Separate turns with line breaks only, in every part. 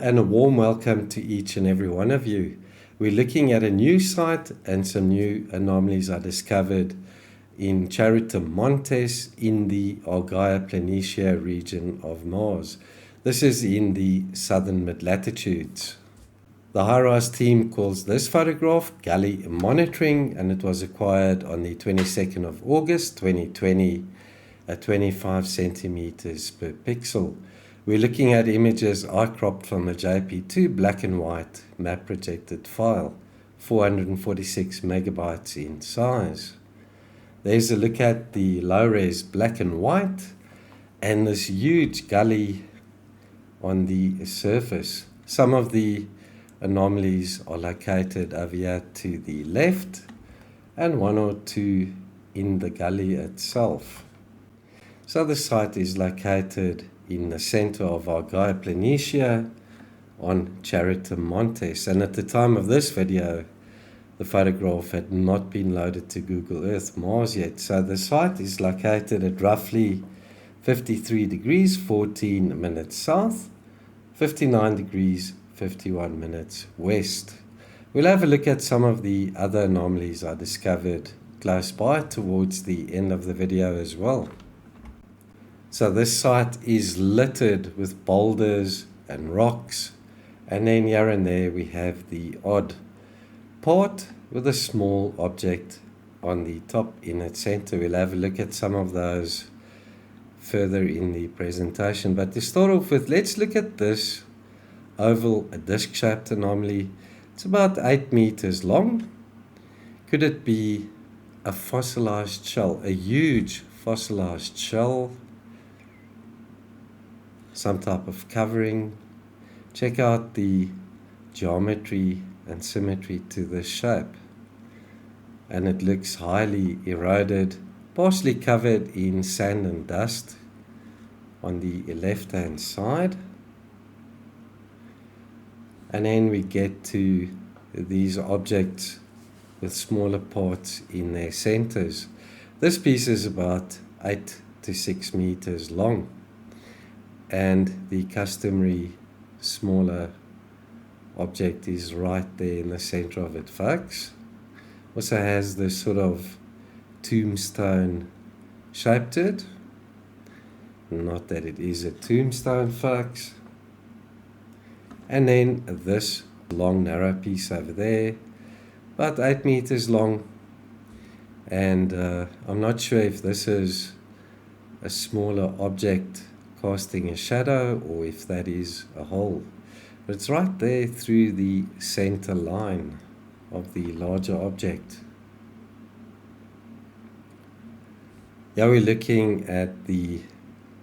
and a warm welcome to each and every one of you. We're looking at a new site and some new anomalies I discovered in Charitum Montes in the Argyre Planitia region of Mars. This is in the southern mid-latitudes. The HiRISE team calls this photograph Gully Monitoring, and it was acquired on the 22nd of August 2020 at 25 centimeters per pixel. We're looking at images I cropped from a JP2 black and white map projected file, 446 megabytes in size. There's a look at the low-res black and white and this huge gully on the surface. Some of the anomalies are located over here to the left and one or two in the gully itself. So the site is located in the center of Argyre Planitia on Charitum Montes, and at the time of this video the photograph had not been loaded to Google Earth Mars yet. So the site is located at roughly 53 degrees 14 minutes south, 59 degrees 51 minutes west. We'll have a look at some of the other anomalies I discovered close by towards the end of the video as well. So this site is littered with boulders and rocks, and then here and there we have the odd part with a small object on the top in its center. We'll have a look at some of those further in the presentation, but to start off with, let's look at this oval, a disc-shaped anomaly. It's about 8 meters long. Could it be a fossilized shell, a huge fossilized shell? Some type of covering. Check out the geometry and symmetry to this shape, and it looks highly eroded, partially covered in sand and dust on the left hand side. And then we get to these objects with smaller parts in their centers. This piece is about 8 to 6 meters long, and the customary smaller object is right there in the center of it, folks. Also has this sort of tombstone shape to it. Not that it is a tombstone, folks. And then this long narrow piece over there, about 8 meters long, and I'm not sure if this is a smaller object casting a shadow or if that is a hole, but it's right there through the center line of the larger object. Here we're looking at the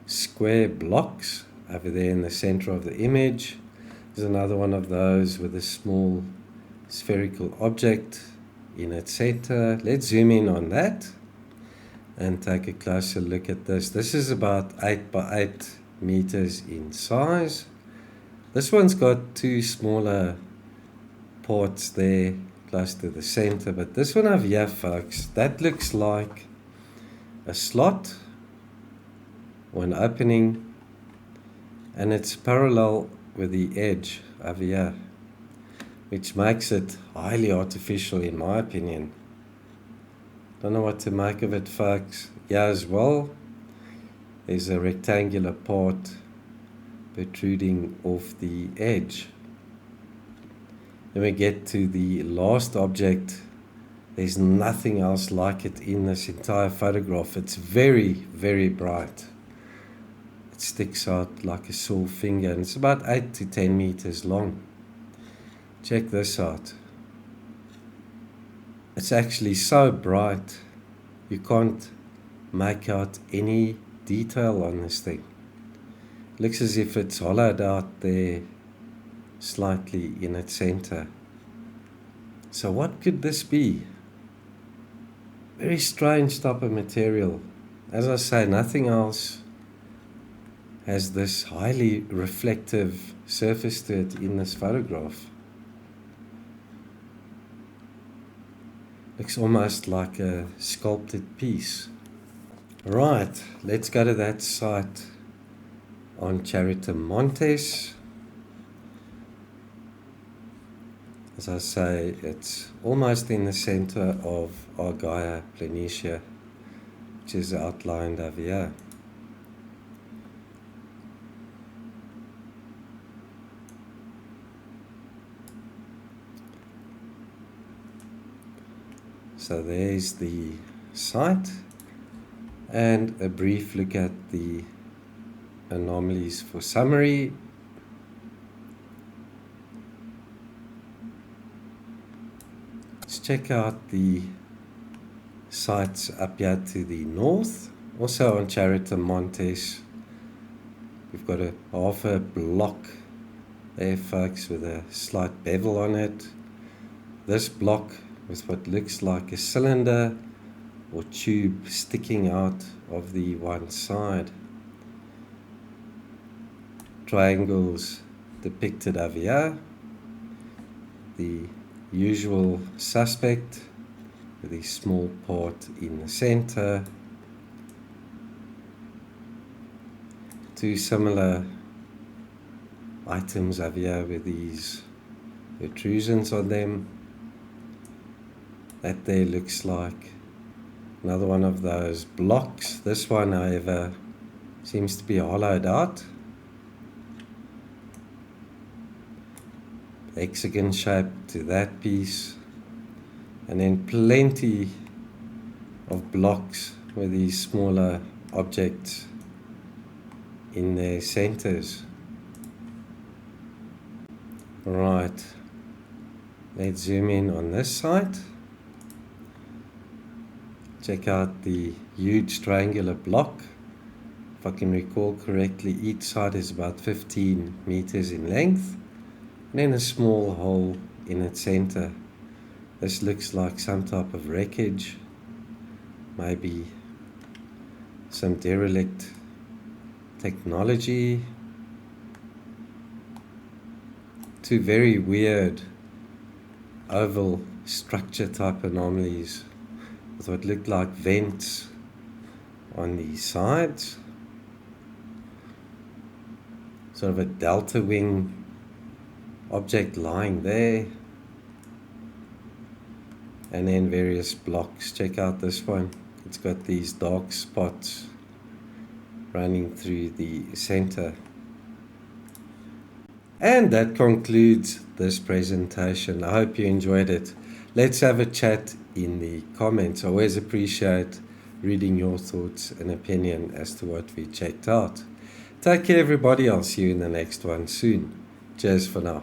square blocks over there in the center of the image. There's another one of those with a small spherical object in its center. Let's zoom in on that and take a closer look at this. This is about 8 by 8 meters in size. This one's got two smaller parts there close to the center, but this one over here, folks, that looks like a slot or an opening, and it's parallel with the edge over here, which makes it highly artificial in my opinion. Don't know what to make of it, folks. Here as well, there's a rectangular part protruding off the edge. Then we get to the last object. There's nothing else like it in this entire photograph. It's very, very bright. It sticks out like a sore finger, and it's about 8 to 10 meters long. Check this out. It's actually so bright you can't make out any detail on this thing. Looks as if it's hollowed out there slightly in its center. So what could this be? Very strange type of material. As I say, nothing else has this highly reflective surface to it in this photograph. Looks almost like a sculpted piece. Right, let's go to that site on Charitum Montes. As I say, it's almost in the center of Argyre Planitia, which is outlined over here. So there's the site and a brief look at the anomalies for summary. Let's check out the sites up here to the north. Also on Charitum Montes, we've got a half a block there, folks, with a slight bevel on it. This block with what looks like a cylinder or tube sticking out of the one side. Triangles depicted over here. The usual suspect with a small part in the center. Two similar items over here with these protrusions on them. That there looks like another one of those blocks. This one, however, seems to be hollowed out. Hexagon shape to that piece, and then plenty of blocks with these smaller objects in their centers. Right, let's zoom in on this side. Check out the huge triangular block. If I can recall correctly, each side is about 15 meters in length. And then a small hole in its center. This looks like some type of wreckage, maybe some derelict technology. Two very weird oval structure type anomalies with what looked like vents on the sides. Sort of a delta wing object lying there, and then various blocks. Check out this one. It's got these dark spots running through the center. And that concludes this presentation. I hope you enjoyed it. Let's have a chat in the comments. I always appreciate reading your thoughts and opinion as to what we checked out. Take care, everybody. I'll see you in the next one soon. Cheers for now.